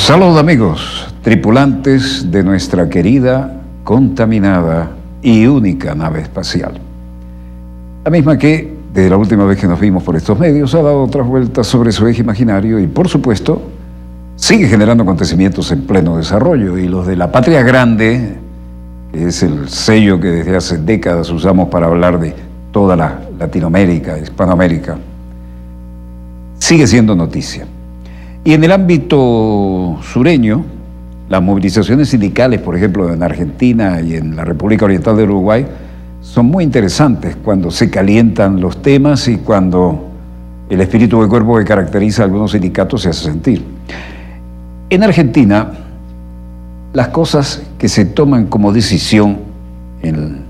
Saludos amigos, tripulantes de nuestra querida, contaminada y única nave espacial. La misma que, desde la última vez que nos vimos por estos medios, ha dado otras vueltas sobre su eje imaginario y, por supuesto, sigue generando acontecimientos en pleno desarrollo. Y los de la Patria Grande, que es el sello que desde hace décadas usamos para hablar de toda la Latinoamérica, Hispanoamérica, sigue siendo noticia. Y en el ámbito sureño, las movilizaciones sindicales, por ejemplo, en Argentina y en la República Oriental del Uruguay, son muy interesantes cuando se calientan los temas y cuando el espíritu de cuerpo que caracteriza a algunos sindicatos se hace sentir. En Argentina, las cosas que se toman como decisión en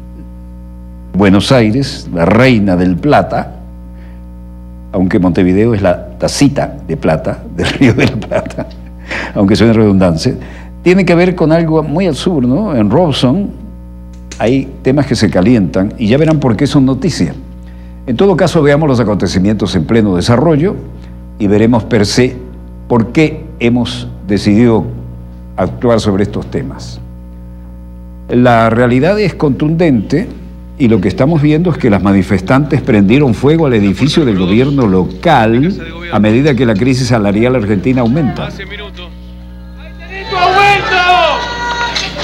Buenos Aires, la Reina del Plata, aunque Montevideo es la tacita de plata del Río de la Plata, aunque suene redundancia, tiene que ver con algo muy al sur, ¿no? En Robson hay temas que se calientan y ya verán por qué son noticia. En todo caso, veamos los acontecimientos en pleno desarrollo y veremos per se por qué hemos decidido actuar sobre estos temas. La realidad es contundente. Y lo que estamos viendo es que las manifestantes prendieron fuego al edificio del gobierno local a medida que la crisis salarial argentina aumenta.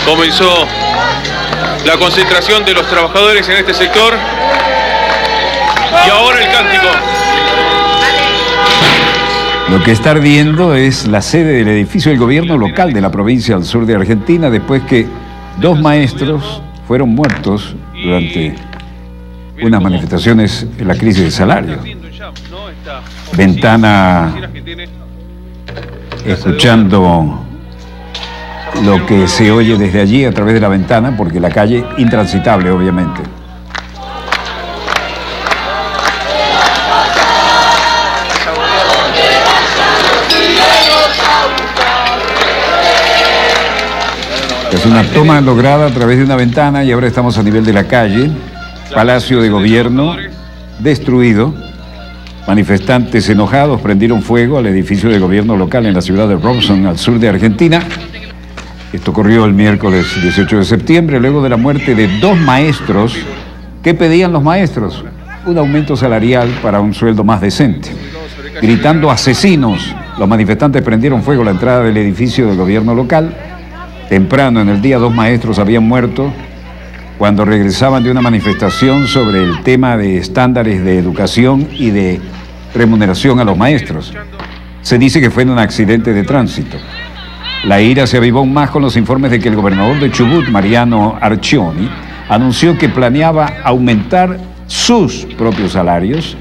Comenzó la concentración de los trabajadores en este sector y ahora el cántico. Lo que está ardiendo es la sede del edificio del gobierno local de la provincia al sur de Argentina después que 2 maestros fueron muertos durante unas manifestaciones en la crisis de salario. Ventana, escuchando lo que se oye desde allí a través de la ventana, porque la calle intransitable, obviamente. Es una toma lograda a través de una ventana y ahora estamos a nivel de la calle. Palacio de Gobierno destruido. Manifestantes enojados prendieron fuego al edificio de gobierno local en la ciudad de Robson, al sur de Argentina. Esto ocurrió el miércoles 18 de septiembre, luego de la muerte de 2 maestros. ¿Qué pedían los maestros? Un aumento salarial para un sueldo más decente. Gritando asesinos, los manifestantes prendieron fuego a la entrada del edificio del gobierno local. Temprano en el día 2 maestros habían muerto cuando regresaban de una manifestación sobre el tema de estándares de educación y de remuneración a los maestros. Se dice que fue en un accidente de tránsito. La ira se avivó aún más con los informes de que el gobernador de Chubut, Mariano Arcioni, anunció que planeaba aumentar sus propios salarios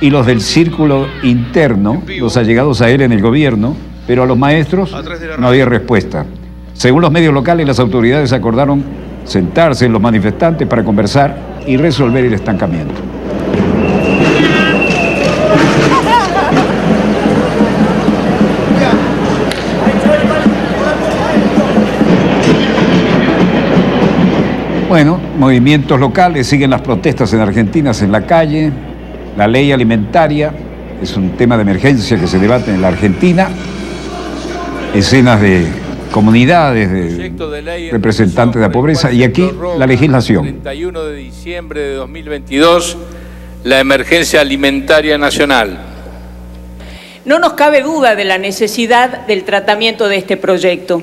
y los del círculo interno, los allegados a él en el gobierno, pero a los maestros no había respuesta. Según los medios locales, las autoridades acordaron sentarse en los manifestantes para conversar y resolver el estancamiento. Bueno, movimientos locales, siguen las protestas en Argentina en la calle. La ley alimentaria es un tema de emergencia que se debate en la Argentina. Escenas de comunidades, de representantes de la pobreza, y aquí la legislación. 31 de diciembre de 2022, la emergencia alimentaria nacional. No nos cabe duda de la necesidad del tratamiento de este proyecto,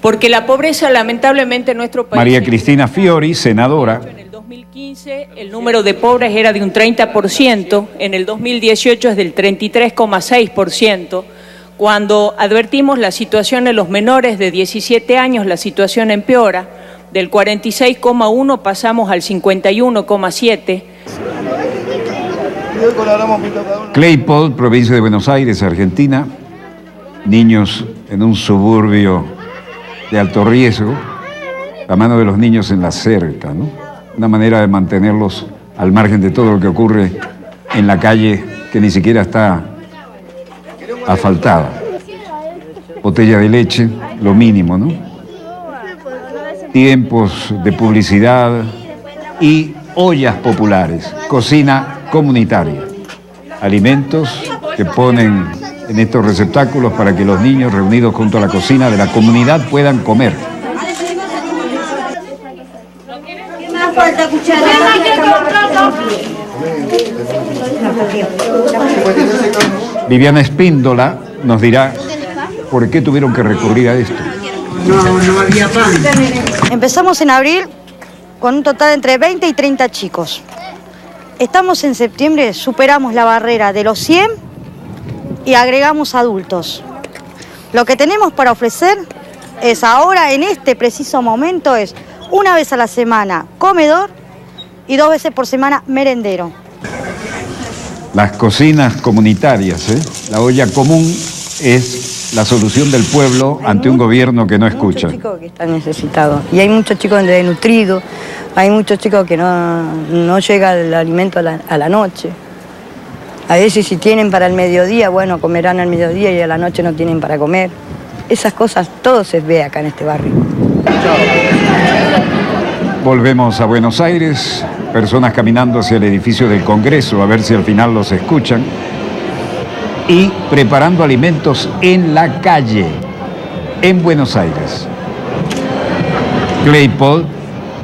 porque la pobreza lamentablemente en nuestro país... María Cristina Fiori, senadora. En el 2015 el número de pobres era de un 30%, en el 2018 es del 33,6%. Cuando advertimos la situación de los menores de 17 años, la situación empeora. Del 46,1 pasamos al 51,7. Claypole, provincia de Buenos Aires, Argentina. Niños en un suburbio de alto riesgo. La mano de los niños en la cerca, ¿no? Una manera de mantenerlos al margen de todo lo que ocurre en la calle, que ni siquiera está asfaltada. Botella de leche, lo mínimo, ¿no? Tiempos de publicidad y ollas populares, cocina comunitaria. Alimentos que ponen en estos receptáculos para que los niños reunidos junto a la cocina de la comunidad puedan comer. Viviana Espíndola nos dirá por qué tuvieron que recurrir a esto. No había pan. Empezamos en abril con un total de entre 20 y 30 chicos. Estamos en septiembre, superamos la barrera de los 100 y agregamos adultos. Lo que tenemos para ofrecer es ahora, en este preciso momento, es una vez a la semana comedor y 2 veces por semana merendero. Las cocinas comunitarias, la olla común es la solución del pueblo ante un gobierno que no escucha. Hay muchos chicos que están necesitados y hay muchos chicos desnutridos, hay muchos chicos que no llega el alimento a la noche. A veces si tienen para el mediodía, bueno, comerán al mediodía y a la noche no tienen para comer. Esas cosas todo se ve acá en este barrio. Volvemos a Buenos Aires, personas caminando hacia el edificio del Congreso a ver si al final los escuchan. Y preparando alimentos en la calle, en Buenos Aires. Claypole,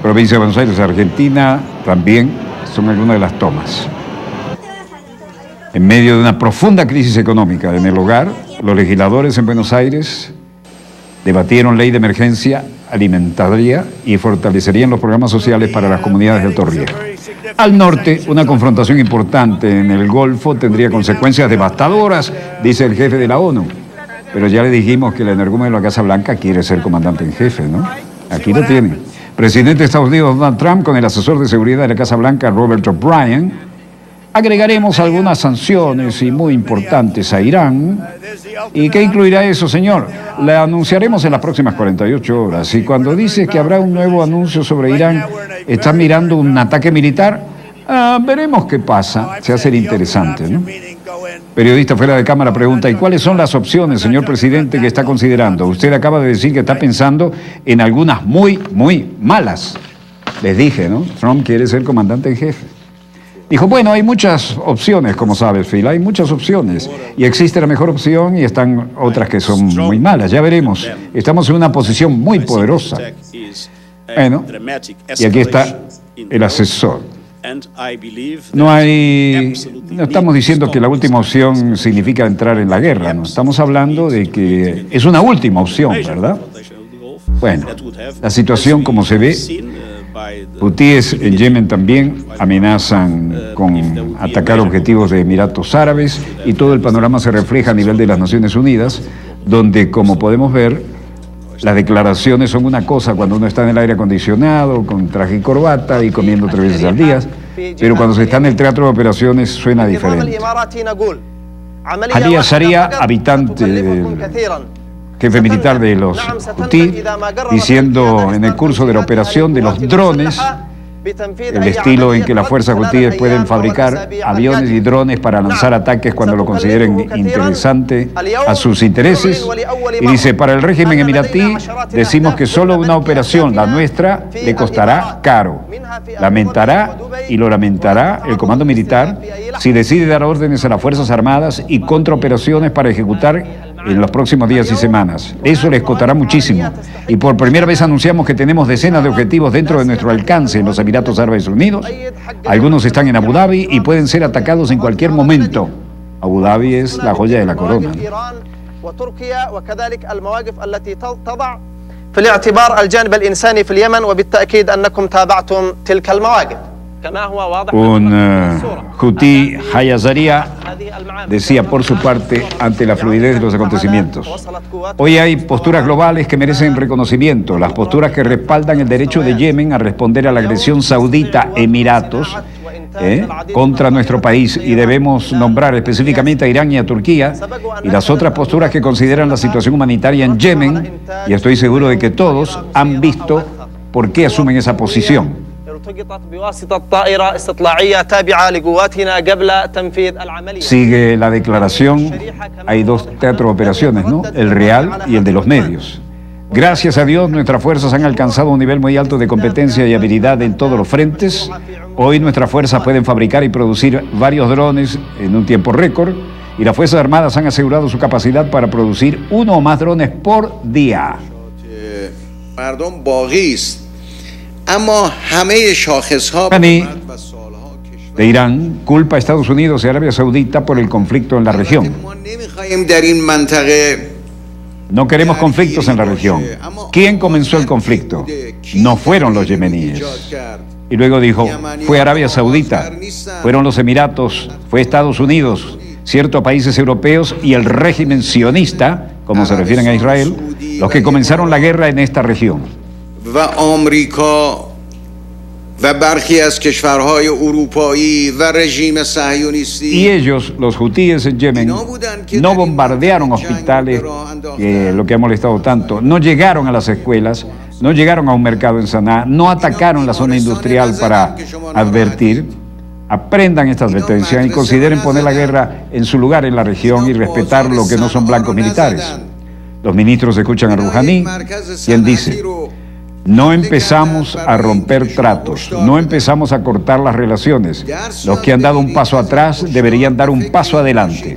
provincia de Buenos Aires, Argentina, también son algunas de las tomas. En medio de una profunda crisis económica en el hogar, los legisladores en Buenos Aires debatieron ley de emergencia alimentaria y fortalecerían los programas sociales para las comunidades de alto riesgo. Al norte, una confrontación importante en el Golfo tendría consecuencias devastadoras, dice el jefe de la ONU. Pero ya le dijimos que el energúmeno de la Casa Blanca quiere ser comandante en jefe, ¿no? Aquí lo tiene. Presidente de Estados Unidos, Donald Trump, con el asesor de seguridad de la Casa Blanca, Robert O'Brien. Agregaremos algunas sanciones y muy importantes a Irán. ¿Y qué incluirá eso, señor? La anunciaremos en las próximas 48 horas. Y cuando dice que habrá un nuevo anuncio sobre Irán, ¿está mirando un ataque militar? Veremos qué pasa. Se hace interesante, ¿no? Periodista fuera de cámara pregunta, ¿y cuáles son las opciones, señor presidente, que está considerando? Usted acaba de decir que está pensando en algunas muy, muy malas. Les dije, ¿no? Trump quiere ser comandante en jefe. Dijo, bueno, hay muchas opciones, como sabes, Phil, hay muchas opciones. Y existe la mejor opción y están otras que son muy malas, ya veremos. Estamos en una posición muy poderosa. Bueno, y aquí está el asesor. No estamos diciendo que la última opción significa entrar en la guerra, no. Estamos hablando de que es una última opción, ¿verdad? Bueno, la situación como se ve, hutíes en Yemen también amenazan con atacar objetivos de Emiratos Árabes y todo el panorama se refleja a nivel de las Naciones Unidas, donde, como podemos ver, las declaraciones son una cosa cuando uno está en el aire acondicionado, con traje y corbata y comiendo 3 veces al día, pero cuando se está en el teatro de operaciones suena diferente. Ali Sharia, habitante del jefe militar de los Hutí, diciendo en el curso de la operación de los drones, el estilo en que las fuerzas hutíes pueden fabricar aviones y drones para lanzar ataques cuando lo consideren interesante a sus intereses. Y dice, para el régimen emiratí decimos que solo una operación, la nuestra, le costará caro. Lamentará y lo lamentará el comando militar si decide dar órdenes a las Fuerzas Armadas y contraoperaciones para ejecutar en los próximos días y semanas. Eso les costará muchísimo. Y por primera vez anunciamos que tenemos decenas de objetivos dentro de nuestro alcance en los Emiratos Árabes Unidos. Algunos están en Abu Dhabi y pueden ser atacados en cualquier momento. Abu Dhabi es la joya de la corona. في الاعتبار الجانب الإنساني في اليمن وبالتأكيد أنكم تابعتم تلك المواقف. Un hutí, Yahya Sharia, decía por su parte ante la fluidez de los acontecimientos: hoy hay posturas globales que merecen reconocimiento, las posturas que respaldan el derecho de Yemen a responder a la agresión saudita Emiratos contra nuestro país, y debemos nombrar específicamente a Irán y a Turquía, y las otras posturas que consideran la situación humanitaria en Yemen, y estoy seguro de que todos han visto por qué asumen esa posición. Sigue la declaración. Hay dos teatros de operaciones, ¿no? El real y el de los medios. Gracias a Dios, nuestras fuerzas han alcanzado un nivel muy alto de competencia y habilidad en todos los frentes. Hoy nuestras fuerzas pueden fabricar y producir varios drones en un tiempo récord, y las Fuerzas Armadas han asegurado su capacidad para producir uno o más drones por día. Ghani, de Irán, culpa a Estados Unidos y Arabia Saudita por el conflicto en la región. No queremos conflictos en la región. ¿Quién comenzó el conflicto? No fueron los yemeníes. Y luego dijo, fue Arabia Saudita, fueron los Emiratos, fue Estados Unidos, ciertos países europeos y el régimen sionista, como se refieren a Israel, los que comenzaron la guerra en esta región. Y ellos, los hutíes en Yemen, no bombardearon hospitales, que lo que ha molestado tanto, no llegaron a las escuelas, no llegaron a un mercado en Saná, no atacaron la zona industrial para advertir. Aprendan esta advertencia y consideren poner la guerra en su lugar en la región y respetar lo que no son blancos militares. Los ministros escuchan a Rouhani, quien dice: no empezamos a romper tratos, no empezamos a cortar las relaciones. Los que han dado un paso atrás deberían dar un paso adelante.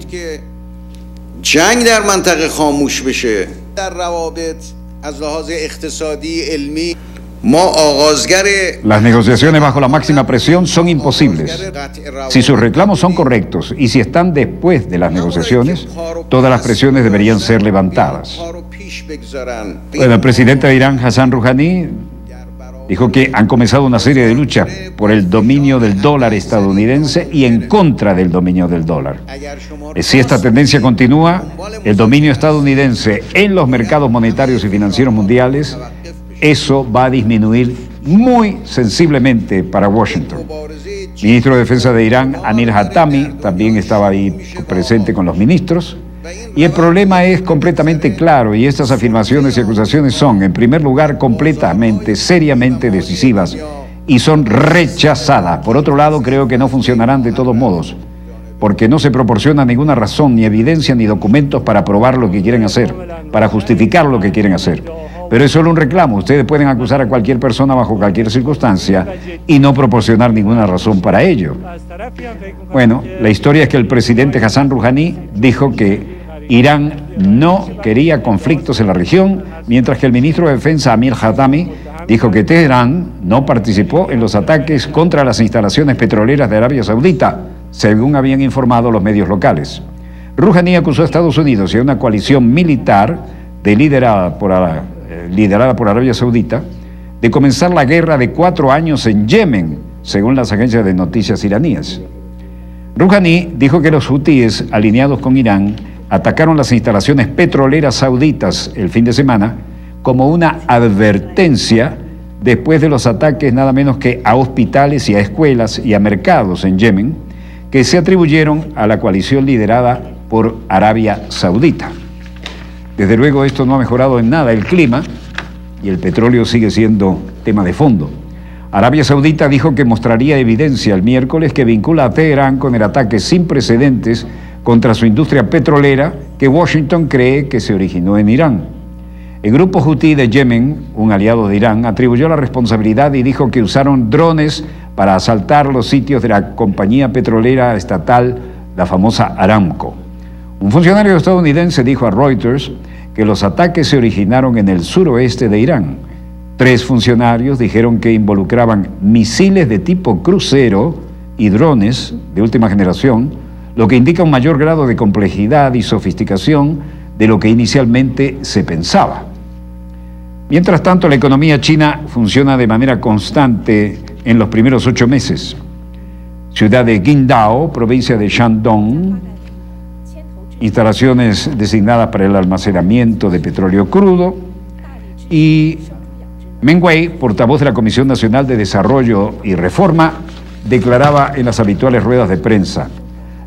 Las negociaciones bajo la máxima presión son imposibles. Si sus reclamos son correctos y si están después de las negociaciones, todas las presiones deberían ser levantadas. Bueno, el presidente de Irán, Hassan Rouhani, dijo que han comenzado una serie de luchas por el dominio del dólar estadounidense y en contra del dominio del dólar. Si esta tendencia continúa, el dominio estadounidense en los mercados monetarios y financieros mundiales, eso va a disminuir muy sensiblemente para Washington. Ministro de Defensa de Irán, Amir Hatami, también estaba ahí presente con los ministros. Y el problema es completamente claro, y estas afirmaciones y acusaciones son, en primer lugar, completamente, seriamente decisivas y son rechazadas. Por otro lado, creo que no funcionarán de todos modos, porque no se proporciona ninguna razón, ni evidencia, ni documentos para probar lo que quieren hacer, para justificar lo que quieren hacer. Pero es solo un reclamo. Ustedes pueden acusar a cualquier persona bajo cualquier circunstancia y no proporcionar ninguna razón para ello. Bueno, la historia es que el presidente Hassan Rouhani dijo que Irán no quería conflictos en la región, mientras que el ministro de Defensa, Amir Hatami, dijo que Teherán no participó en los ataques contra las instalaciones petroleras de Arabia Saudita, según habían informado los medios locales. Rouhani acusó a Estados Unidos y a una coalición militar liderada por Arabia Saudita de comenzar la guerra de 4 años en Yemen, según las agencias de noticias iraníes. Rouhani dijo que los hutíes, alineados con Irán, atacaron las instalaciones petroleras sauditas el fin de semana como una advertencia después de los ataques nada menos que a hospitales y a escuelas y a mercados en Yemen, que se atribuyeron a la coalición liderada por Arabia Saudita. Desde luego esto no ha mejorado en nada el clima y el petróleo sigue siendo tema de fondo. Arabia Saudita dijo que mostraría evidencia el miércoles que vincula a Teherán con el ataque sin precedentes contra su industria petrolera que Washington cree que se originó en Irán. El grupo Houthi de Yemen, un aliado de Irán, atribuyó la responsabilidad y dijo que usaron drones para asaltar los sitios de la compañía petrolera estatal, la famosa Aramco. Un funcionario estadounidense dijo a Reuters que los ataques se originaron en el suroeste de Irán. 3 funcionarios dijeron que involucraban misiles de tipo crucero y drones de última generación, lo que indica un mayor grado de complejidad y sofisticación de lo que inicialmente se pensaba. Mientras tanto, la economía china funciona de manera constante en los primeros 8 meses. Ciudad de Qingdao, provincia de Shandong, instalaciones designadas para el almacenamiento de petróleo crudo, y Meng Wei, portavoz de la Comisión Nacional de Desarrollo y Reforma, declaraba en las habituales ruedas de prensa: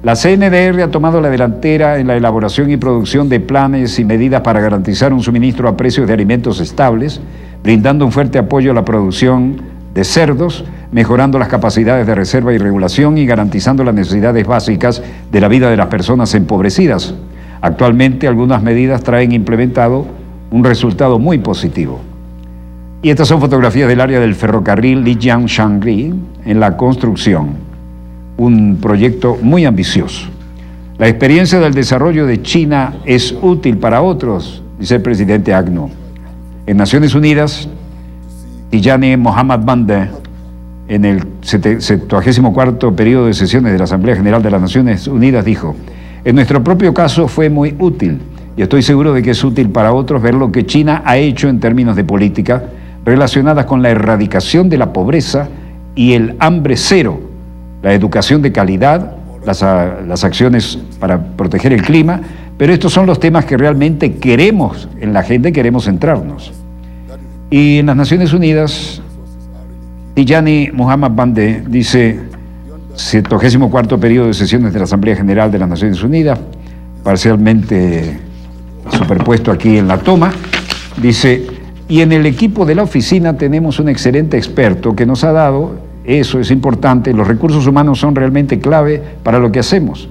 la CNDR ha tomado la delantera en la elaboración y producción de planes y medidas para garantizar un suministro a precios de alimentos estables, brindando un fuerte apoyo a la producción de cerdos, mejorando las capacidades de reserva y regulación y garantizando las necesidades básicas de la vida de las personas empobrecidas. Actualmente algunas medidas traen implementado un resultado muy positivo. Y estas son fotografías del área del ferrocarril Lijiang-Shangri en la construcción, un proyecto muy ambicioso. La experiencia del desarrollo de China es útil para otros, dice el presidente Agnew. En Naciones Unidas, Tijani Mohammad Bande, en el 74º periodo de sesiones de la Asamblea General de las Naciones Unidas, dijo: en nuestro propio caso fue muy útil y estoy seguro de que es útil para otros ver lo que China ha hecho en términos de política relacionadas con la erradicación de la pobreza y el hambre cero, la educación de calidad, las acciones para proteger el clima, pero estos son los temas que realmente queremos en la agenda y queremos centrarnos. Y en las Naciones Unidas, Tijani Mohammad Bande dice, 74º periodo de sesiones de la Asamblea General de las Naciones Unidas, parcialmente superpuesto aquí en la toma, dice: y en el equipo de la oficina tenemos un excelente experto que nos ha dado, eso es importante, los recursos humanos son realmente clave para lo que hacemos.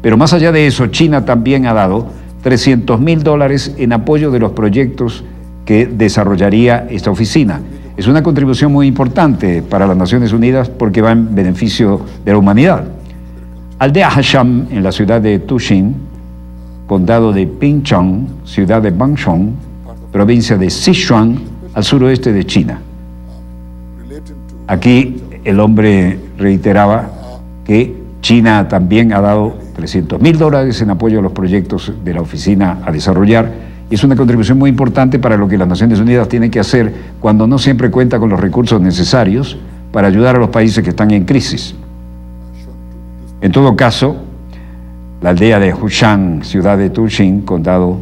Pero más allá de eso, China también ha dado $300.000 en apoyo de los proyectos que desarrollaría esta oficina. Es una contribución muy importante para las Naciones Unidas porque va en beneficio de la humanidad. Aldea Hasham, en la ciudad de Tuxin, condado de Pingchong, ciudad de Bangshong, provincia de Sichuan, al suroeste de China. Aquí el hombre reiteraba que China también ha dado $300.000 en apoyo a los proyectos de la oficina a desarrollar, y es una contribución muy importante para lo que las Naciones Unidas tienen que hacer cuando no siempre cuenta con los recursos necesarios para ayudar a los países que están en crisis. En todo caso, la aldea de Hushan, ciudad de Tuxin, condado,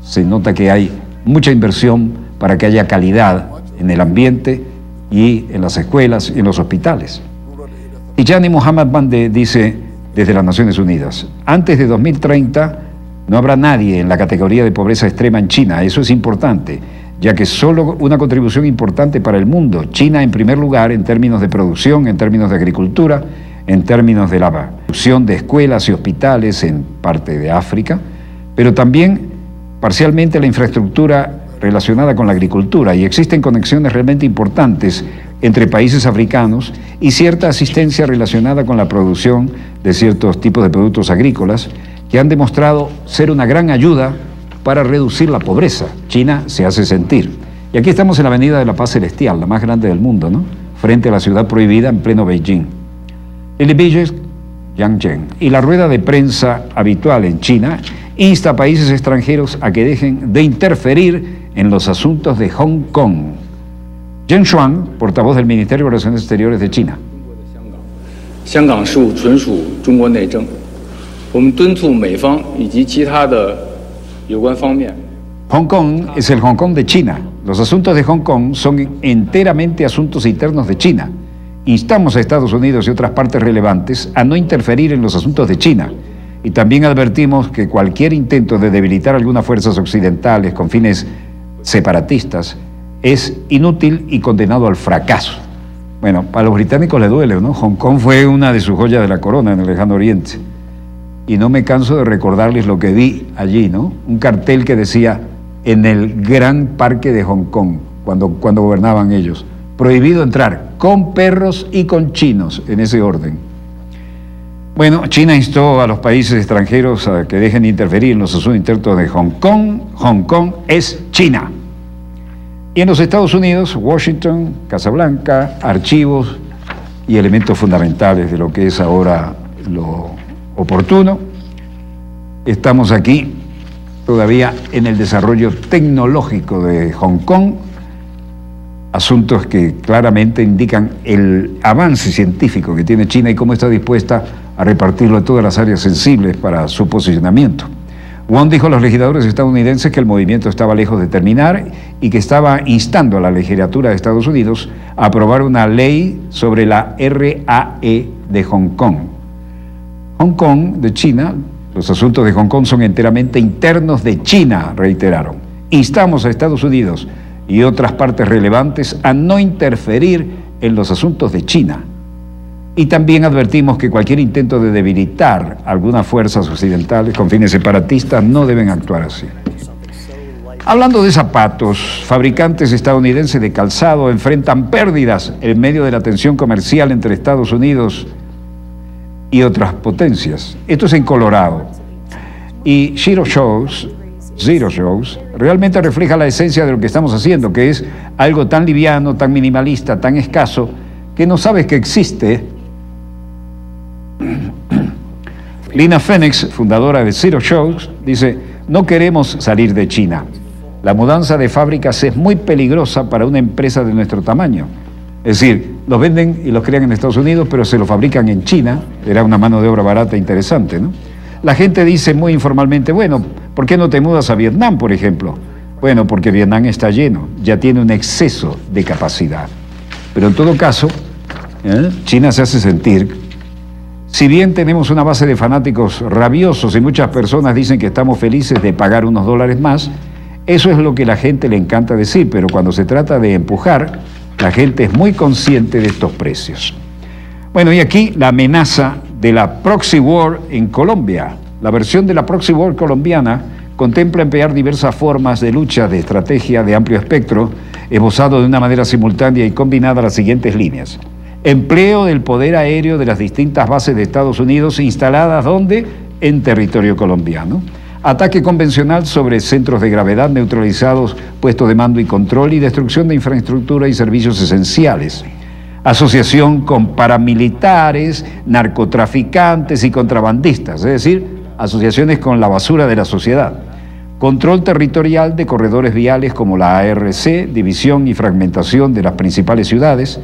se nota que hay mucha inversión para que haya calidad en el ambiente y en las escuelas y en los hospitales. Tijani Mohammad Bande dice desde las Naciones Unidas: antes de 2030 no habrá nadie en la categoría de pobreza extrema en China. Eso es importante, ya que solo una contribución importante para el mundo. China en primer lugar en términos de producción, en términos de agricultura, en términos de la producción de escuelas y hospitales en parte de África, pero también parcialmente la infraestructura relacionada con la agricultura, y existen conexiones realmente importantes entre países africanos y cierta asistencia relacionada con la producción de ciertos tipos de productos agrícolas que han demostrado ser una gran ayuda para reducir la pobreza. China se hace sentir. Y aquí estamos en la Avenida de la Paz Celestial, la más grande del mundo, ¿no? Frente a la ciudad prohibida en pleno Beijing. El Beijing Yangzhen y la rueda de prensa habitual en China insta a países extranjeros a que dejen de interferir en los asuntos de Hong Kong. Zheng Xuan, portavoz del Ministerio de Relaciones Exteriores de China. Hong Kong es el Hong Kong de China. Los asuntos de Hong Kong son enteramente asuntos internos de China. Instamos a Estados Unidos y otras partes relevantes a no interferir en los asuntos de China. Y también advertimos que cualquier intento de debilitar algunas fuerzas occidentales con fines separatistas es inútil y condenado al fracaso. Bueno, para los británicos les duele, ¿no? Hong Kong fue una de sus joyas de la corona en el lejano oriente. Y no me canso de recordarles lo que vi allí, ¿no? Un cartel que decía: en el gran parque de Hong Kong, cuando gobernaban ellos, prohibido entrar con perros y con chinos, en ese orden. Bueno, China instó a los países extranjeros a que dejen de interferir en los asuntos internos de Hong Kong. Hong Kong es China. Y en los Estados Unidos, Washington, Casa Blanca, archivos y elementos fundamentales de lo que es ahora lo oportuno. Estamos aquí todavía en el desarrollo tecnológico de Hong Kong, asuntos que claramente indican el avance científico que tiene China y cómo está dispuesta a repartirlo en todas las áreas sensibles para su posicionamiento. Wong dijo a los legisladores estadounidenses que el movimiento estaba lejos de terminar y que estaba instando a la legislatura de Estados Unidos a aprobar una ley sobre la RAE de Hong Kong. Hong Kong de China, los asuntos de Hong Kong son enteramente internos de China, reiteraron. Instamos a Estados Unidos y otras partes relevantes a no interferir en los asuntos de China. Y también advertimos que cualquier intento de debilitar algunas fuerzas occidentales con fines separatistas no deben actuar así. Hablando de zapatos, fabricantes estadounidenses de calzado enfrentan pérdidas en medio de la tensión comercial entre Estados Unidos y otras potencias. Esto es en Colorado. Y Zero Shoes realmente refleja la esencia de lo que estamos haciendo, que es algo tan liviano, tan minimalista, tan escaso, que no sabes que existe. Lina Phoenix, fundadora de Zero Shoes, dice: no queremos salir de China. La mudanza de fábricas es muy peligrosa para una empresa de nuestro tamaño. Es decir, los venden y los crean en Estados Unidos, pero se los fabrican en China. Era una mano de obra barata e interesante, ¿no? La gente dice muy informalmente: bueno, ¿por qué no te mudas a Vietnam, por ejemplo? Bueno, porque Vietnam está lleno, ya tiene un exceso de capacidad. Pero en todo caso, China se hace sentir. Si bien tenemos una base de fanáticos rabiosos y muchas personas dicen que estamos felices de pagar unos dólares más, eso es lo que la gente le encanta decir, pero cuando se trata de empujar, la gente es muy consciente de estos precios. Bueno, y aquí la amenaza de la proxy war en Colombia. La versión de la proxy war colombiana contempla emplear diversas formas de lucha de estrategia de amplio espectro, esbozado de una manera simultánea y combinada a las siguientes líneas. Empleo del poder aéreo de las distintas bases de Estados Unidos instaladas, ¿dónde? En territorio colombiano. Ataque convencional sobre centros de gravedad neutralizados, puestos de mando y control, y destrucción de infraestructura y servicios esenciales. Asociación con paramilitares, narcotraficantes y contrabandistas, es decir, asociaciones con la basura de la sociedad. Control territorial de corredores viales como la ARC, división y fragmentación de las principales ciudades.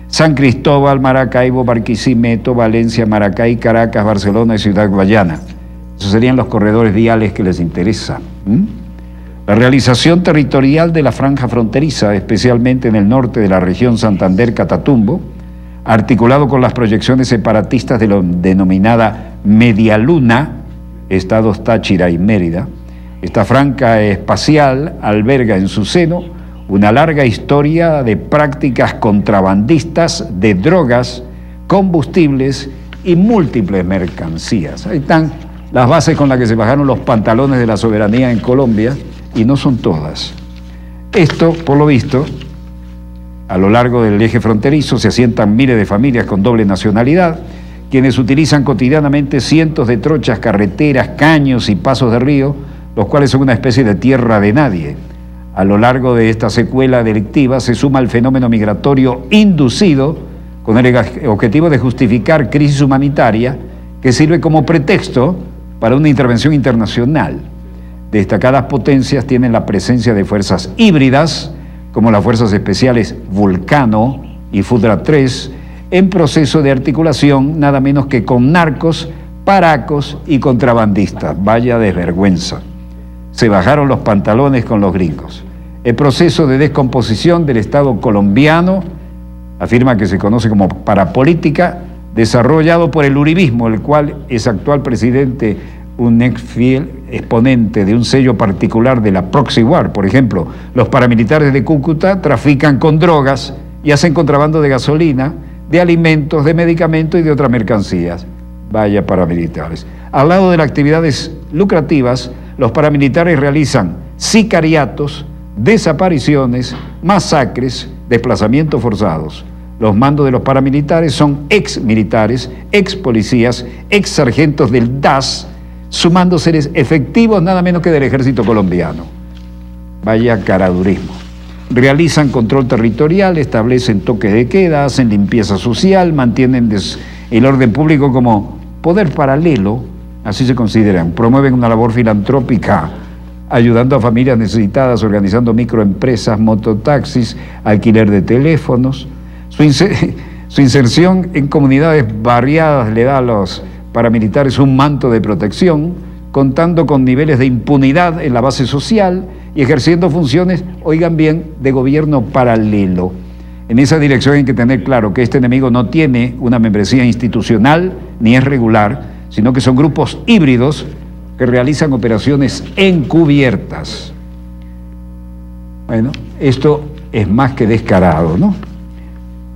San Cristóbal, Maracaibo, Barquisimeto, Valencia, Maracay, Caracas, Barcelona y Ciudad Guayana. Esos serían los corredores viales que les interesa. La realización territorial de la franja fronteriza, especialmente en el norte de la región Santander-Catatumbo, articulado con las proyecciones separatistas de la denominada Media Luna, estados Táchira y Mérida. Esta franja espacial alberga en su seno una larga historia de prácticas contrabandistas de drogas, combustibles y múltiples mercancías. Ahí están las bases con las que se bajaron los pantalones de la soberanía en Colombia, y no son todas. Esto, por lo visto, a lo largo del eje fronterizo se asientan miles de familias con doble nacionalidad, quienes utilizan cotidianamente cientos de trochas, carreteras, caños y pasos de río, los cuales son una especie de tierra de nadie. A lo largo de esta secuela delictiva se suma el fenómeno migratorio inducido con el objetivo de justificar crisis humanitaria que sirve como pretexto para una intervención internacional. Destacadas potencias tienen la presencia de fuerzas híbridas, como las Fuerzas Especiales Vulcano y Fudra 3, en proceso de articulación nada menos que con narcos, paracos y contrabandistas. Vaya desvergüenza. Se bajaron los pantalones con los gringos. El proceso de descomposición del Estado colombiano, afirma que se conoce como parapolítica, desarrollado por el uribismo, el cual es actual presidente, un ex fiel exponente de un sello particular de la proxy war. Por ejemplo, los paramilitares de Cúcuta trafican con drogas y hacen contrabando de gasolina, de alimentos, de medicamentos y de otras mercancías. Vaya paramilitares. Al lado de las actividades lucrativas, los paramilitares realizan sicariatos, desapariciones, masacres, desplazamientos forzados. Los mandos de los paramilitares son ex militares, ex policías, ex sargentos del DAS, sumando seres efectivos nada menos que del ejército colombiano. Vaya caradurismo. Realizan control territorial, establecen toque de queda, hacen limpieza social, mantienen el orden público como poder paralelo, así se consideran. Promueven una labor filantrópica, ayudando a familias necesitadas, organizando microempresas, mototaxis, alquiler de teléfonos. Su inserción en comunidades barriadas le da a los paramilitares un manto de protección, contando con niveles de impunidad en la base social y ejerciendo funciones, oigan bien, de gobierno paralelo. En esa dirección hay que tener claro que este enemigo no tiene una membresía institucional ni es regular, sino que son grupos híbridos que realizan operaciones encubiertas. Bueno, esto es más que descarado, ¿no?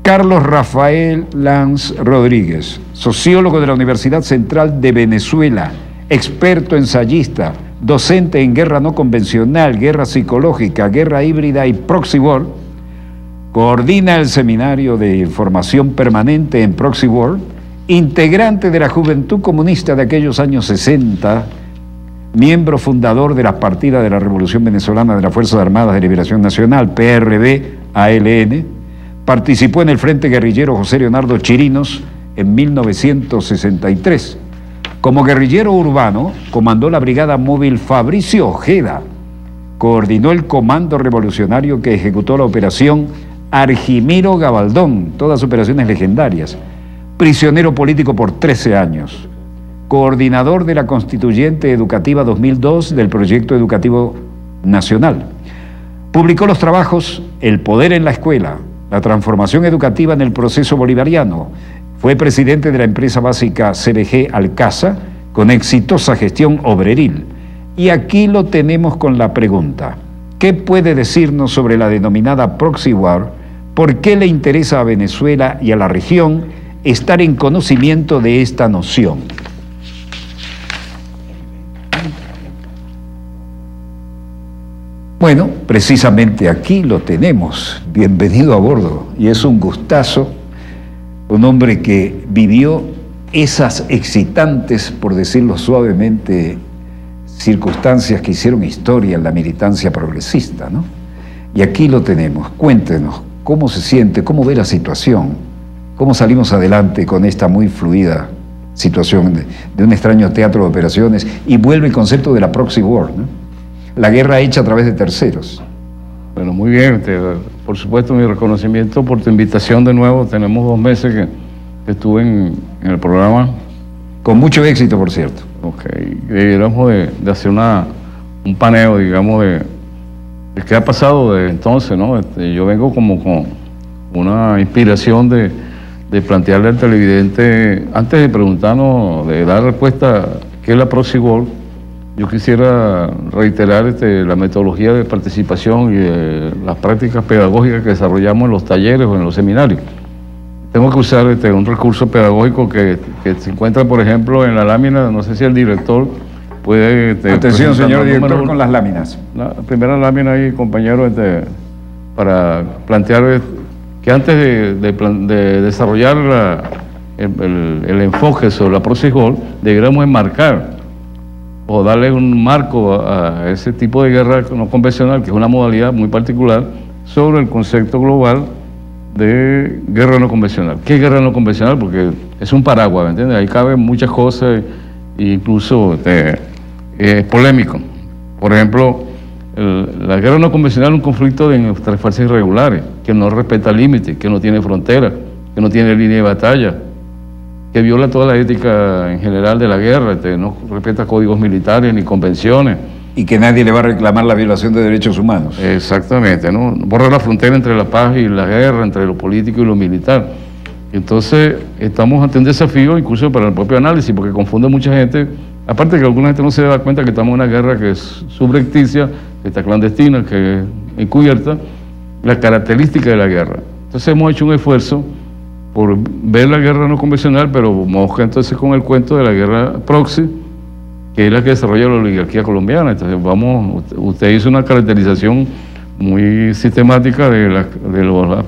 Carlos Rafael Lanz Rodríguez, sociólogo de la Universidad Central de Venezuela, experto ensayista, docente en guerra no convencional, guerra psicológica, guerra híbrida y proxy war. Coordina el Seminario de Formación Permanente en Proxy War, integrante de la Juventud Comunista de aquellos años 60, miembro fundador de las partidas de la Revolución Venezolana de las Fuerzas Armadas de Liberación Nacional, PRB-ALN, participó en el Frente Guerrillero José Leonardo Chirinos en 1963. Como guerrillero urbano, comandó la Brigada Móvil Fabricio Ojeda, coordinó el Comando Revolucionario que ejecutó la Operación Argimiro Gabaldón, todas operaciones legendarias, prisionero político por 13 años, coordinador de la Constituyente Educativa 2002 del Proyecto Educativo Nacional. Publicó los trabajos El Poder en la Escuela, la transformación educativa en el proceso bolivariano. Fue presidente de la empresa básica CBG Alcasa, con exitosa gestión obreril. Y aquí lo tenemos con la pregunta: ¿qué puede decirnos sobre la denominada Proxy War? ¿Por qué le interesa a Venezuela y a la región estar en conocimiento de esta noción? Bueno, precisamente aquí lo tenemos. Bienvenido a bordo. Y es un gustazo, un hombre que vivió esas excitantes, por decirlo suavemente, circunstancias que hicieron historia en la militancia progresista, ¿no? Y aquí lo tenemos. Cuéntenos, ¿cómo se siente? ¿Cómo ve la situación? ¿Cómo salimos adelante con esta muy fluida situación de un extraño teatro de operaciones? Y vuelve el concepto de la proxy war, ¿no? La guerra hecha a través de terceros. Bueno, muy bien. Por supuesto, mi reconocimiento por tu invitación de nuevo. Tenemos 2 meses que estuve en el programa. Con mucho éxito, por cierto. Ok. Deberíamos de hacer un paneo, digamos, de qué ha pasado desde entonces, ¿no? Yo vengo como con una inspiración de plantearle al televidente, antes de preguntarnos, de dar respuesta a qué es la proxy war. Yo quisiera reiterar la metodología de participación y de las prácticas pedagógicas que desarrollamos en los talleres o en los seminarios. Tengo que usar un recurso pedagógico que se encuentra, por ejemplo, en la lámina. No sé si el director puede... Atención, señor director, con las láminas. La primera lámina ahí, compañero, para plantear que antes de desarrollar el enfoque sobre la proxy war, deberíamos enmarcar o darle un marco a ese tipo de guerra no convencional, que es una modalidad muy particular, sobre el concepto global de guerra no convencional. ¿Qué es guerra no convencional? Porque es un paraguas, ¿me entiendes? Ahí caben muchas cosas, e incluso es polémico. Por ejemplo, la guerra no convencional es un conflicto entre fuerzas irregulares, que no respeta límites, que no tiene fronteras, que no tiene línea de batalla, que viola toda la ética en general de la guerra, no respeta códigos militares ni convenciones. Y que nadie le va a reclamar la violación de derechos humanos. Exactamente, ¿no? Borra la frontera entre la paz y la guerra, entre lo político y lo militar. Entonces, estamos ante un desafío incluso para el propio análisis, porque confunde mucha gente. Aparte que alguna gente no se da cuenta que estamos en una guerra que es subrepticia, que está clandestina, que es encubierta, la característica de la guerra. Entonces, hemos hecho un esfuerzo por ver la guerra no convencional, pero moja entonces con el cuento de la guerra proxy, que es la que desarrolla la oligarquía colombiana. Entonces usted hizo una caracterización muy sistemática de las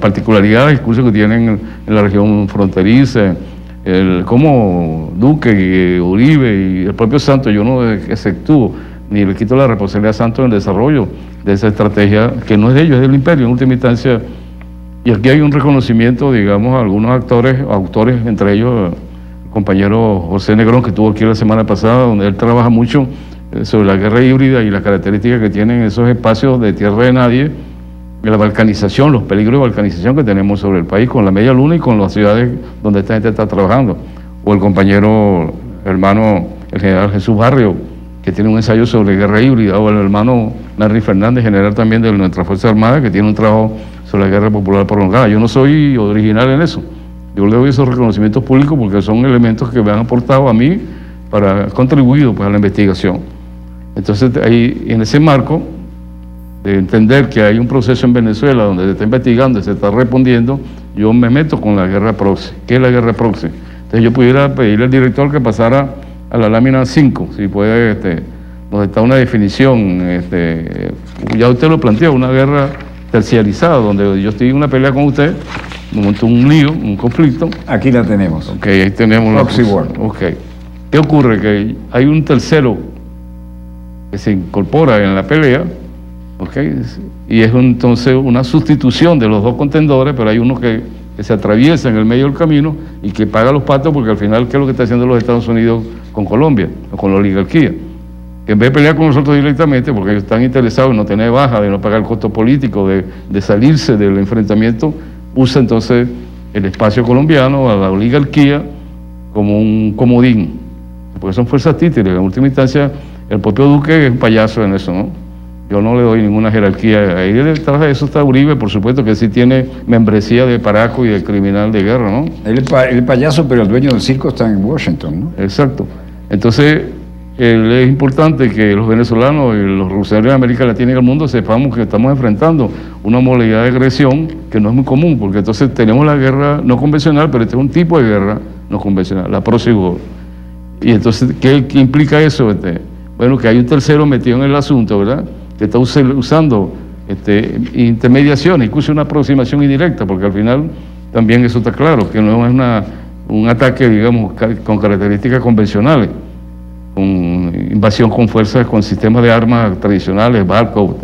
particularidades incluso que tienen en la región fronteriza, como Duque y Uribe y el propio Santos. Yo no exceptúo ni le quito la responsabilidad a Santos en el desarrollo de esa estrategia, que no es de ellos, es del imperio en última instancia. Y aquí hay un reconocimiento, digamos, a algunos autores, entre ellos el compañero José Negrón, que estuvo aquí la semana pasada, donde él trabaja mucho sobre la guerra híbrida y las características que tienen esos espacios de tierra de nadie, de la balcanización, los peligros de balcanización que tenemos sobre el país, con la media luna y con las ciudades donde esta gente está trabajando. O el compañero, hermano, el general Jesús Barrio, que tiene un ensayo sobre guerra híbrida, o el hermano Larry Fernández, general también de nuestra Fuerza Armada, que tiene un trabajo sobre la guerra popular prolongada. Yo no soy original en eso. Yo le doy esos reconocimientos públicos porque son elementos que me han aportado a mí para contribuir pues, a la investigación. Entonces, ahí, en ese marco de entender que hay un proceso en Venezuela donde se está investigando y se está respondiendo, yo me meto con la guerra proxy. ¿Qué es la guerra proxy? Entonces yo pudiera pedirle al director que pasara a la lámina 5, si puede, donde está una definición, ya usted lo planteó, una guerra terciarizada, donde yo estoy en una pelea con usted, me monto un lío, un conflicto. Aquí la tenemos. Ok, ahí tenemos Proxy war. Ok. ¿Qué ocurre? Que hay un tercero que se incorpora en la pelea, ok, y es entonces una sustitución de los dos contendores, pero hay uno que se atraviesa en el medio del camino y que paga los patos, porque al final, ¿qué es lo que está haciendo los Estados Unidos con Colombia o con la oligarquía? Que en vez de pelear con nosotros directamente, porque ellos están interesados en no tener baja, de no pagar el costo político, de salirse del enfrentamiento, usa entonces el espacio colombiano, a la oligarquía, como un comodín, porque son fuerzas títeres. En última instancia, el propio Duque es un payaso en eso, ¿no? Yo no le doy ninguna jerarquía. Ahí detrás de eso está Uribe, por supuesto que sí tiene membresía de paraco y de criminal de guerra, ¿no? El payaso, pero el dueño del circo está en Washington, ¿no? Exacto. Entonces, es importante que los venezolanos y los revolucionarios de América Latina y el mundo sepamos que estamos enfrentando una modalidad de agresión que no es muy común, porque entonces tenemos la guerra no convencional, pero este es un tipo de guerra no convencional, la proxy war. Y entonces, ¿qué implica eso? Bueno, que hay un tercero metido en el asunto, ¿verdad?, que está usando intermediaciones, incluso una aproximación indirecta, porque al final también eso está claro, que no es un ataque, digamos, con características convencionales, con invasión con fuerzas, con sistemas de armas tradicionales, barcos,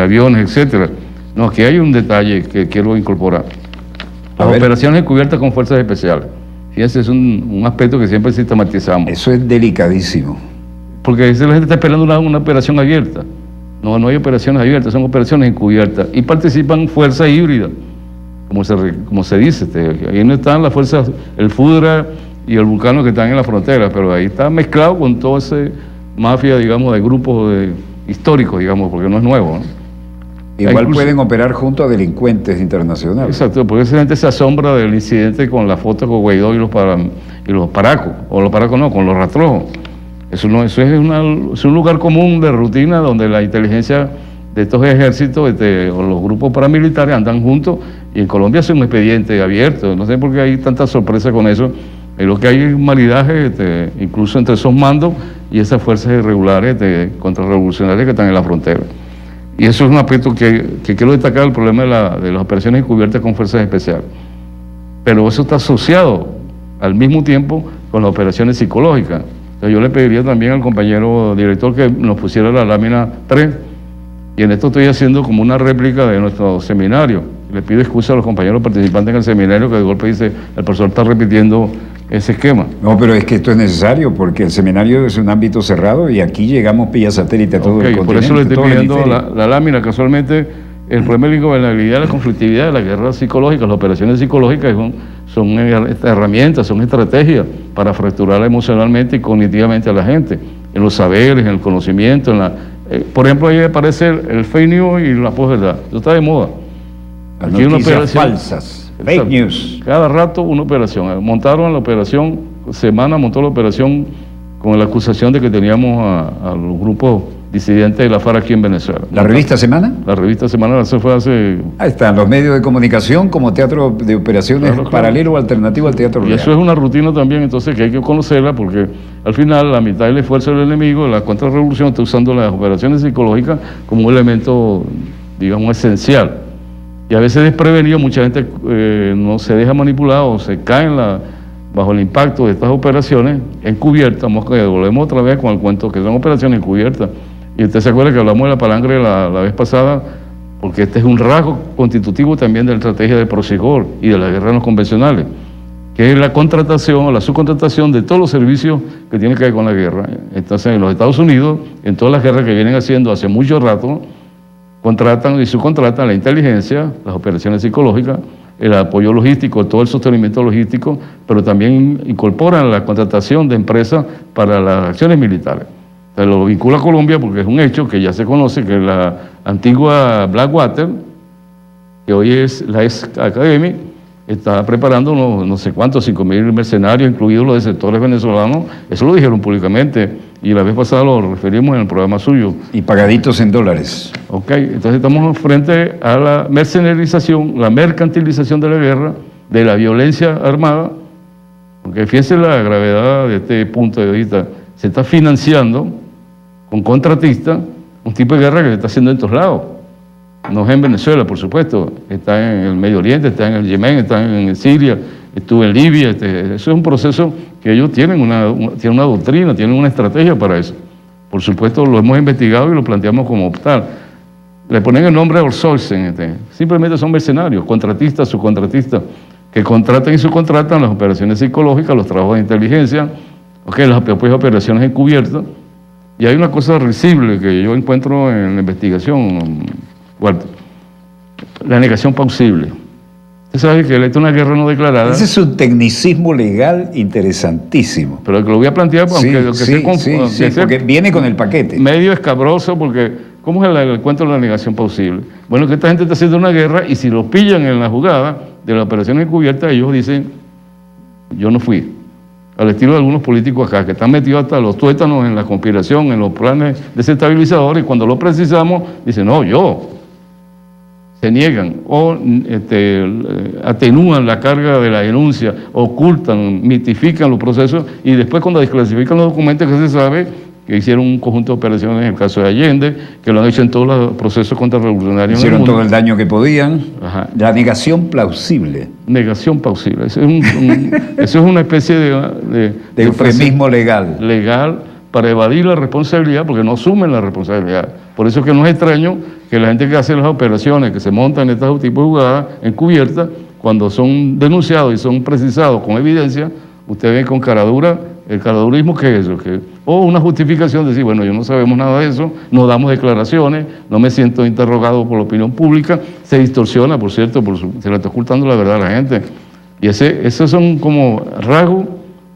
aviones, etcétera. No, aquí hay un detalle que quiero incorporar. Las operaciones encubiertas con fuerzas especiales. Fíjense, es un aspecto que siempre sistematizamos. Eso es delicadísimo. Porque la gente está esperando una operación abierta. No hay operaciones abiertas, son operaciones encubiertas. Y participan fuerzas híbridas, como se dice. Ahí no están las fuerzas, el FUDRA y el Vulcano, que están en la frontera, pero ahí está mezclado con toda esa mafia, digamos, de grupos históricos, digamos, porque no es nuevo, ¿no? Igual incluso pueden operar junto a delincuentes internacionales. Exacto, porque esa gente se asombra del incidente con la foto con Guaidó y los paracos, o los paracos no, con los rastrojos. Eso es un lugar común de rutina donde la inteligencia de estos ejércitos o los grupos paramilitares andan juntos, y en Colombia es un expediente abierto. No sé por qué hay tanta sorpresa con eso. Lo que hay es maridaje, incluso entre esos mandos y esas fuerzas irregulares contrarrevolucionarias que están en la frontera. Y eso es un aspecto que quiero destacar, el problema de las operaciones encubiertas con fuerzas especiales. Pero eso está asociado al mismo tiempo con las operaciones psicológicas. Entonces yo le pediría también al compañero director que nos pusiera la lámina 3, y en esto estoy haciendo como una réplica de nuestro seminario. Le pido excusa a los compañeros participantes en el seminario, que de golpe dice, el profesor está repitiendo ese esquema. No, pero es que esto es necesario, porque el seminario es un ámbito cerrado y aquí llegamos vía satélite a todo el continente. Por eso le estoy pidiendo la lámina. Casualmente, el problema de la ingobernabilidad, la conflictividad, de la guerra psicológica, las operaciones psicológicas son herramientas, son estrategias para fracturar emocionalmente y cognitivamente a la gente, en los saberes, en el conocimiento, por ejemplo, ahí aparece el fake news y la posverdad. Eso está de moda. Las noticias falsas, fake news. Cada rato una operación. Montaron la operación, Semana montó la operación con la acusación de que teníamos a los grupos disidentes de la FARC aquí en Venezuela. ¿La revista Semana? La revista Semana, eso fue hace... Ahí están los medios de comunicación como teatro de operaciones, claro, paralelo o alternativo al teatro real. Y eso es una rutina también, entonces, que hay que conocerla, porque al final la mitad del esfuerzo del enemigo, la contrarrevolución, está usando las operaciones psicológicas como un elemento, digamos, esencial. Y a veces desprevenido, mucha gente no se deja manipular o se cae bajo el impacto de estas operaciones encubiertas. Volvemos otra vez con el cuento que son operaciones encubiertas. Y usted se acuerda que hablamos de la palangre la vez pasada, porque este es un rasgo constitutivo también de la estrategia de Prosigor y de las guerras no convencionales, que es la contratación o la subcontratación de todos los servicios que tienen que ver con la guerra. Entonces, en los Estados Unidos, en todas las guerras que vienen haciendo hace mucho rato, contratan y subcontratan la inteligencia, las operaciones psicológicas, el apoyo logístico, todo el sostenimiento logístico, pero también incorporan la contratación de empresas para las acciones militares. Entonces lo vincula a Colombia porque es un hecho que ya se conoce, que la antigua Blackwater, que hoy es la ex Academy, está preparando no sé cuántos, 5.000 mercenarios, incluidos los de sectores venezolanos. Eso lo dijeron públicamente y la vez pasada lo referimos en el programa suyo. Y pagaditos en dólares. Ok, entonces estamos frente a la mercenarización, la mercantilización de la guerra, de la violencia armada, porque fíjense la gravedad de este punto de vista. Se está financiando con contratistas un tipo de guerra que se está haciendo en todos lados. No es en Venezuela, por supuesto, está en el Medio Oriente, está en el Yemen, está en Siria, estuvo en Libia. Eso es un proceso que ellos tienen una doctrina, tienen una estrategia para eso. Por supuesto, lo hemos investigado y lo planteamos como tal. Le ponen el nombre de outsourcing, simplemente son mercenarios, contratistas, subcontratistas, que contratan y subcontratan las operaciones psicológicas, los trabajos de inteligencia, las propias operaciones encubiertas. Y hay una cosa risible que yo encuentro en la investigación, Walter, la negación plausible. Usted sabe que esta es una guerra no declarada. Ese es un tecnicismo legal interesantísimo. Pero que lo voy a plantear, porque viene con el paquete. Medio escabroso, porque ¿cómo es el cuento de la negación plausible? Bueno, que esta gente está haciendo una guerra y si los pillan en la jugada de la operación encubierta, ellos dicen, yo no fui. Al estilo de algunos políticos acá, que están metidos hasta los tuétanos en la conspiración, en los planes desestabilizadores, y cuando lo precisamos, dicen, no, yo. Se niegan o atenúan la carga de la denuncia, ocultan, mitifican los procesos, y después cuando desclasifican los documentos, que se sabe que hicieron un conjunto de operaciones en el caso de Allende, que lo han hecho en todos los procesos contrarrevolucionarios. Hicieron todo el daño que podían. Ajá. La negación plausible. Negación plausible. Eso es una especie de eufemismo legal. Legal para evadir la responsabilidad, porque no asumen la responsabilidad. Por eso es que no es extraño que la gente que hace las operaciones, que se montan en estos tipos de jugadas encubiertas, cuando son denunciados y son precisados con evidencia, usted ve con caradura. El caradurismo, ¿qué es eso? O una justificación de decir, bueno, yo no sabemos nada de eso, no damos declaraciones, no me siento interrogado por la opinión pública, se distorsiona, por cierto, se le está ocultando la verdad a la gente. Y esos son como rasgos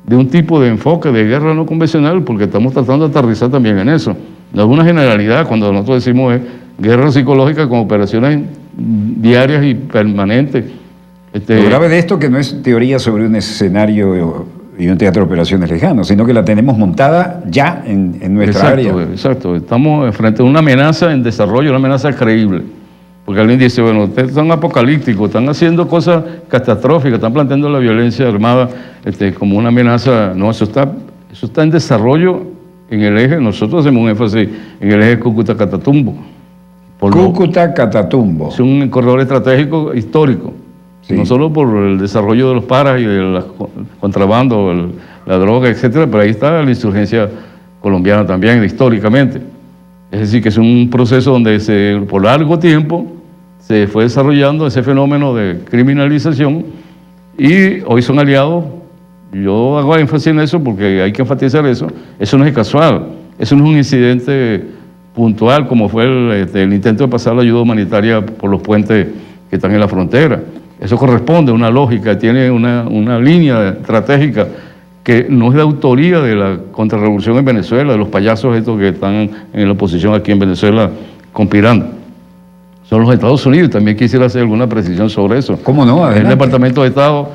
de un tipo de enfoque de guerra no convencional, porque estamos tratando de aterrizar también en eso. No es una generalidad cuando nosotros decimos guerra psicológica con operaciones diarias y permanentes. Lo grave de esto que no es teoría sobre un escenario y un teatro de operaciones lejano, sino que la tenemos montada ya en nuestra área. Exacto, estamos frente a una amenaza en desarrollo, una amenaza creíble. Porque alguien dice, bueno, ustedes son apocalípticos, están haciendo cosas catastróficas, están planteando la violencia armada como una amenaza. No, eso está en desarrollo en el eje, nosotros hacemos un énfasis en el eje Cúcuta-Catatumbo. Cúcuta-Catatumbo. Es un corredor estratégico histórico. Sí. No solo por el desarrollo de los paras y del contrabando, la droga, etcétera, pero ahí está la insurgencia colombiana también, históricamente. Es decir, que es un proceso donde por largo tiempo se fue desarrollando ese fenómeno de criminalización y hoy son aliados. Yo hago énfasis en eso porque hay que enfatizar eso. Eso no es casual, eso no es un incidente puntual como fue el intento de pasar la ayuda humanitaria por los puentes que están en la frontera. Eso corresponde a una lógica, tiene una línea estratégica que no es de autoría de la contrarrevolución en Venezuela, de los payasos estos que están en la oposición aquí en Venezuela conspirando. Son los Estados Unidos, también quisiera hacer alguna precisión sobre eso. ¿Cómo no? Adelante. El Departamento de Estado,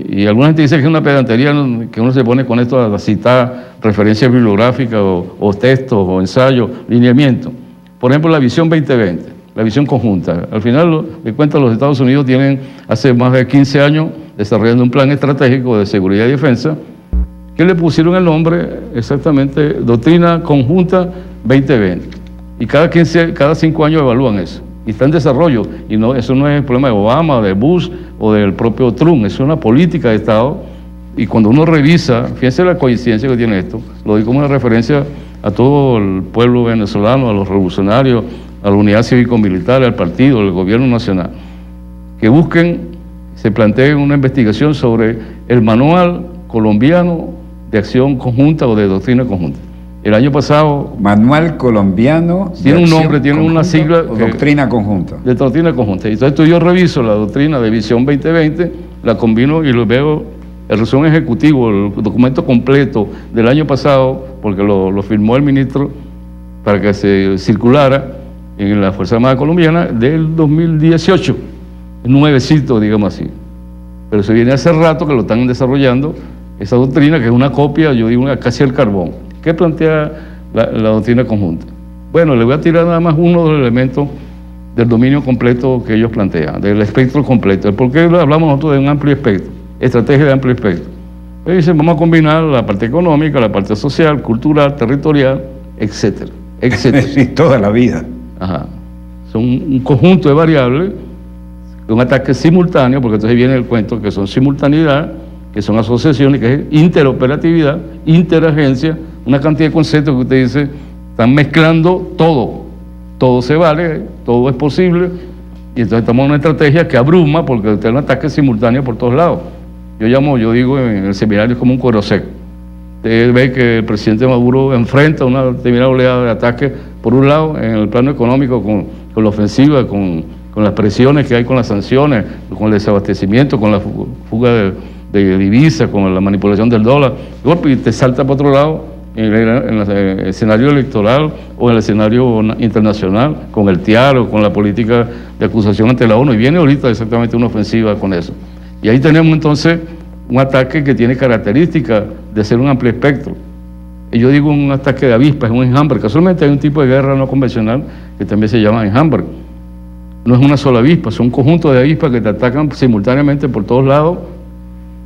y alguna gente dice que es una pedantería que uno se pone con esto a citar referencias bibliográficas o textos o ensayos, lineamientos. Por ejemplo, la Visión 2020. La visión conjunta. Al final de cuentas, los Estados Unidos tienen hace más de 15 años desarrollando un plan estratégico de seguridad y defensa que le pusieron el nombre exactamente Doctrina Conjunta 2020. Y cada 5 años evalúan eso. Y está en desarrollo. Y eso no es el problema de Obama, de Bush o del propio Trump. Es una política de Estado. Y cuando uno revisa, fíjense la coincidencia que tiene esto, lo digo como una referencia a todo el pueblo venezolano, a los revolucionarios, a la unidad cívico-militar, al partido, al gobierno nacional, que se planteen una investigación sobre el manual colombiano de acción conjunta o de doctrina conjunta. El año pasado... Manual colombiano... Tiene un nombre, tiene una sigla... Doctrina conjunta. De doctrina conjunta. Entonces yo reviso la doctrina de Visión 2020, la combino y lo veo, el resumen ejecutivo, el documento completo del año pasado, porque lo firmó el ministro para que se circulara en la Fuerza Armada Colombiana del 2018, nuevecito, digamos así. Pero se viene hace rato que lo están desarrollando esa doctrina, que es una copia, yo digo, casi el carbón. ¿Qué plantea la doctrina conjunta? Bueno, le voy a tirar nada más uno de los elementos del dominio completo que ellos plantean, del espectro completo. ¿Por qué hablamos nosotros de un amplio espectro? Estrategia de amplio espectro. Ellos dicen, vamos a combinar la parte económica, la parte social, cultural, territorial, etcétera, etcétera. Sí, toda la vida. Ajá. Son un conjunto de variables, un ataque simultáneo, porque entonces viene el cuento que son simultaneidad, que son asociaciones, que es interoperatividad, interagencia, una cantidad de conceptos que usted dice, están mezclando todo se vale, todo es posible, y entonces estamos en una estrategia que abruma, porque usted es un ataque simultáneo por todos lados. Yo digo en el seminario como un cuero seco. Usted ve que el presidente Maduro enfrenta una determinada oleada de ataques, por un lado, en el plano económico, con la ofensiva, con las presiones que hay con las sanciones, con el desabastecimiento, con la fuga de divisas, con la manipulación del dólar, y te salta por otro lado en el escenario electoral o en el escenario internacional, con el TIAR o con la política de acusación ante la ONU, y viene ahorita exactamente una ofensiva con eso. Y ahí tenemos entonces un ataque que tiene características de ser un amplio espectro. Y yo digo un ataque de avispas, es un enjambre. Casualmente hay un tipo de guerra no convencional que también se llama enjambre. No es una sola avispa, son un conjunto de avispas que te atacan simultáneamente por todos lados,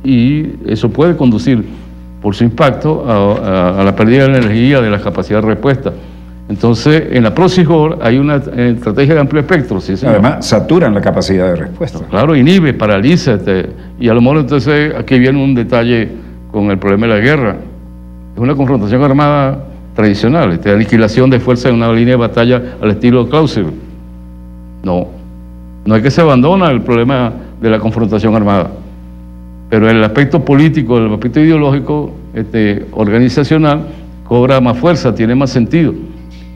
y eso puede conducir por su impacto a la pérdida de energía, de la capacidad de respuesta. Entonces, en la PROCIJOR hay una estrategia de amplio espectro. ¿Sí, señor? Además, saturan la capacidad de respuesta. Claro, inhibe, paraliza, y a lo mejor entonces aquí viene un detalle con el problema de la guerra. Es una confrontación armada tradicional, aniquilación de fuerzas en una línea de batalla al estilo Clausewitz. No es que se abandona el problema de la confrontación armada, pero el aspecto político, el aspecto ideológico, organizacional, cobra más fuerza, tiene más sentido.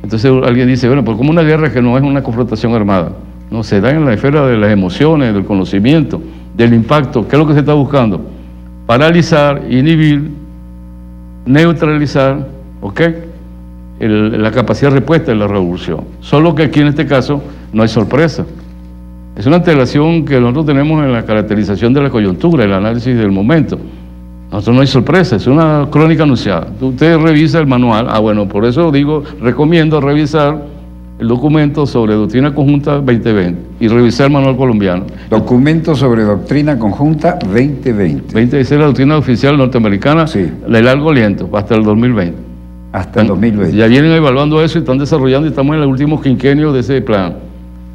Entonces alguien dice, bueno, pues como una guerra que no es una confrontación armada, no, se da en la esfera de las emociones, del conocimiento, del impacto. ¿Qué es lo que se está buscando? Paralizar, inhibir, neutralizar, ¿ok? La capacidad de respuesta de la revolución. Solo que aquí en este caso no hay sorpresa. Es una antelación que nosotros tenemos en la caracterización de la coyuntura, el análisis del momento. Nosotros no hay sorpresa, es una crónica anunciada. Usted revisa el manual, bueno, por eso digo, recomiendo revisar el documento sobre Doctrina Conjunta 2020 y revisar el manual colombiano. Documento sobre Doctrina Conjunta 2020. Esa es la doctrina oficial norteamericana, sí, de largo aliento, hasta el 2020. Hasta el 2020. Ya vienen evaluando eso y están desarrollando, y estamos en el último quinquenio de ese plan.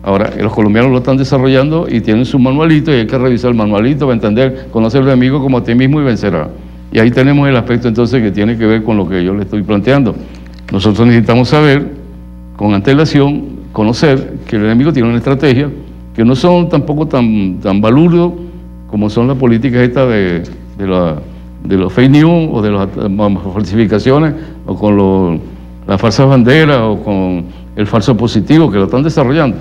Ahora, los colombianos lo están desarrollando y tienen su manualito, y hay que revisar el manualito para entender, conocer al enemigo como a ti mismo y vencerá. Y ahí tenemos el aspecto entonces que tiene que ver con lo que yo le estoy planteando. Nosotros necesitamos saber, con antelación, conocer que el enemigo tiene una estrategia, que no son tampoco tan balurdos como son las políticas estas de los fake news o de las falsificaciones, o con las falsas banderas, o con el falso positivo, que lo están desarrollando.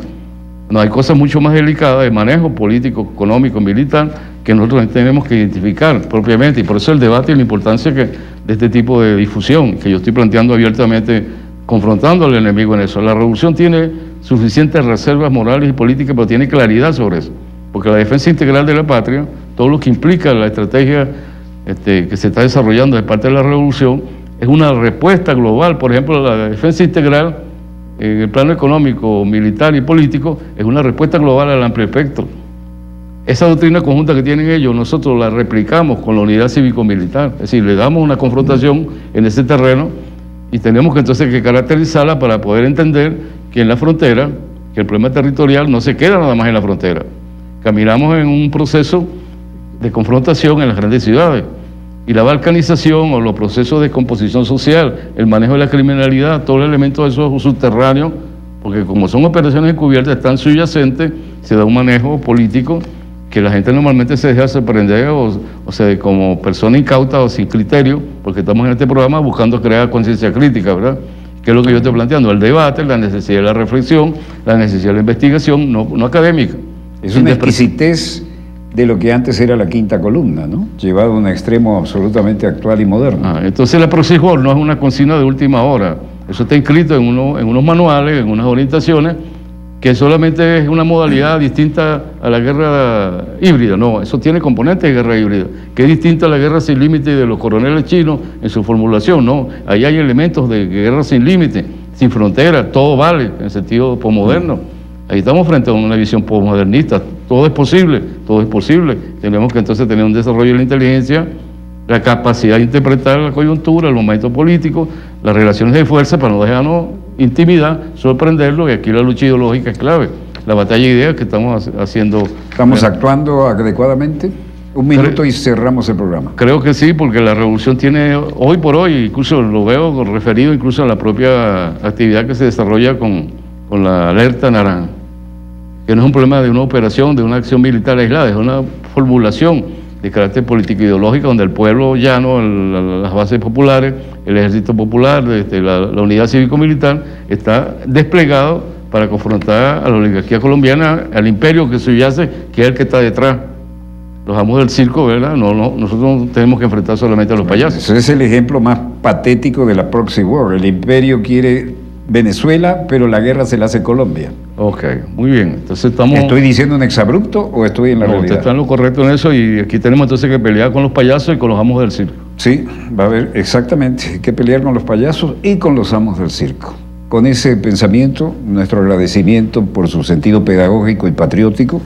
No, hay cosas mucho más delicadas de manejo político, económico, militar, que nosotros tenemos que identificar propiamente, y por eso el debate y la importancia de este tipo de difusión, que yo estoy planteando abiertamente, confrontando al enemigo en eso. La revolución tiene suficientes reservas morales y políticas, pero tiene claridad sobre eso, porque la defensa integral de la patria, todo lo que implica la estrategia que se está desarrollando de parte de la revolución, es una respuesta global. Por ejemplo, la defensa integral en el plano económico, militar y político, es una respuesta global al amplio espectro. Esa doctrina conjunta que tienen ellos, nosotros la replicamos con la unidad cívico-militar, es decir, le damos una confrontación en ese terreno, y tenemos que entonces que caracterizarla para poder entender que en la frontera, que el problema territorial no se queda nada más en la frontera. Caminamos en un proceso de confrontación en las grandes ciudades, y la balcanización o los procesos de composición social, el manejo de la criminalidad, todos los elementos de esos subterráneos, porque como son operaciones encubiertas, están subyacentes, se da un manejo político que la gente normalmente se deja sorprender o sea, como persona incauta o sin criterio, porque estamos en este programa buscando crear conciencia crítica, ¿verdad? Que es lo que yo estoy planteando, el debate, la necesidad de la reflexión, la necesidad de la investigación, no académica. Es una exquisitez de lo que antes era la quinta columna, ¿no? Llevado a un extremo absolutamente actual y moderno. Entonces la PROCIJOR no es una consigna de última hora, eso está inscrito en unos manuales, en unas orientaciones, que solamente es una modalidad distinta a la guerra híbrida. No, eso tiene componentes de guerra híbrida, que es distinta a la guerra sin límite de los coroneles chinos en su formulación. No, ahí hay elementos de guerra sin límite, sin frontera, todo vale en el sentido posmoderno. Ahí estamos frente a una visión posmodernista. Todo es posible, todo es posible. Tenemos que entonces tener un desarrollo de la inteligencia, la capacidad de interpretar la coyuntura, el momento político, las relaciones de fuerza para no dejarnos intimidar, sorprenderlo, y aquí la lucha ideológica es clave. La batalla de ideas que estamos haciendo. ¿Estamos actuando adecuadamente? Un minuto y cerramos el programa. Creo que sí, porque la revolución tiene, hoy por hoy, incluso lo veo referido incluso a la propia actividad que se desarrolla con la alerta naranja, que no es un problema de una operación, de una acción militar aislada, es una formulación de carácter político ideológico donde el pueblo llano, las bases populares, el ejército popular, la unidad cívico-militar está desplegado para confrontar a la oligarquía colombiana, al imperio que subyace, que es el que está detrás. Los amos del circo, ¿verdad? Nosotros no tenemos que enfrentar solamente a los payasos. Ese es el ejemplo más patético de la proxy war. El imperio quiere Venezuela, pero la guerra se la hace Colombia. Ok, muy bien. Entonces estamos... ¿Estoy diciendo un exabrupto o estoy en la realidad? Usted está en lo correcto en eso, y aquí tenemos entonces que pelear con los payasos y con los amos del circo. Sí, va a haber exactamente, hay que pelear con los payasos y con los amos del circo. Con ese pensamiento, nuestro agradecimiento por su sentido pedagógico y patriótico,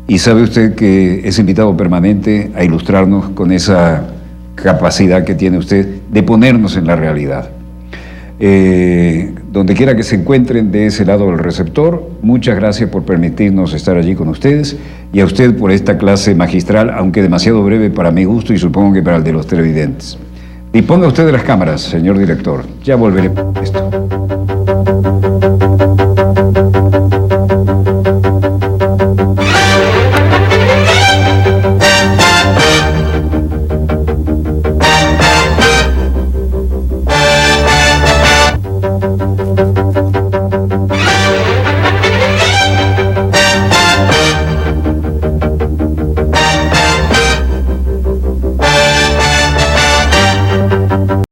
y sabe usted que es invitado permanente a ilustrarnos con esa capacidad que tiene usted de ponernos en la realidad. Donde quiera que se encuentren de ese lado del receptor, muchas gracias por permitirnos estar allí con ustedes, y a usted por esta clase magistral, aunque demasiado breve para mi gusto y supongo que para el de los televidentes. Disponga usted de las cámaras, señor director. Ya volveré con esto.